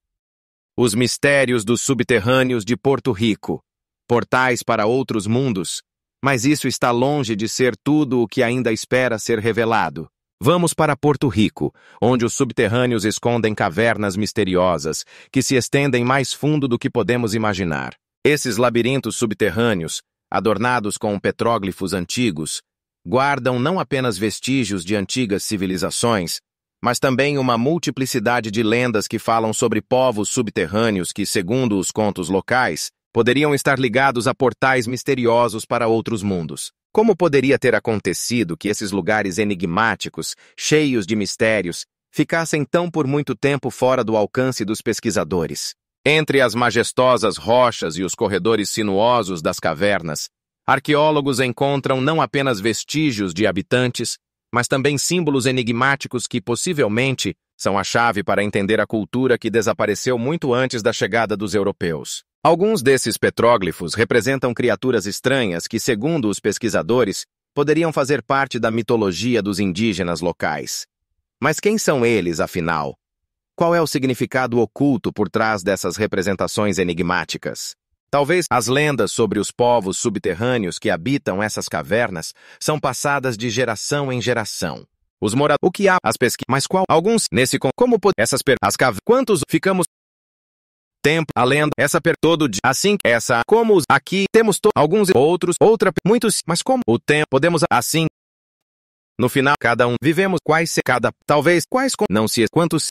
S1: Os mistérios dos subterrâneos de Porto Rico, portais para outros mundos, mas isso está longe de ser tudo o que ainda espera ser revelado. Vamos para Porto Rico, onde os subterrâneos escondem cavernas misteriosas que se estendem mais fundo do que podemos imaginar. Esses labirintos subterrâneos, adornados com petróglifos antigos, guardam não apenas vestígios de antigas civilizações, mas também uma multiplicidade de lendas que falam sobre povos subterrâneos que, segundo os contos locais, poderiam estar ligados a portais misteriosos para outros mundos. Como poderia ter acontecido que esses lugares enigmáticos, cheios de mistérios, ficassem tão por muito tempo fora do alcance dos pesquisadores? Entre as majestosas rochas e os corredores sinuosos das cavernas, arqueólogos encontram não apenas vestígios de habitantes, mas também símbolos enigmáticos que possivelmente são a chave para entender a cultura que desapareceu muito antes da chegada dos europeus. Alguns desses petróglifos representam criaturas estranhas que, segundo os pesquisadores, poderiam fazer parte da mitologia dos indígenas locais. Mas quem são eles, afinal? Qual é o significado oculto por trás dessas representações enigmáticas? Talvez as lendas sobre os povos subterrâneos que habitam essas cavernas são passadas de geração em geração. Os moradores... O que há? As pesquisas... Mas qual? Alguns... Nesse... Como... Essas... As cavernas... Quantos... Ficamos... Tempo... A lenda... Essa... Todo dia... Assim... Essa... Como... Os... Aqui... Temos... Alguns... Outros... Outra... Muitos... Mas como... O tempo... Podemos... Assim... No final... Cada um... Vivemos... Quais... Cada... Talvez... Quais... Não se... Quantos...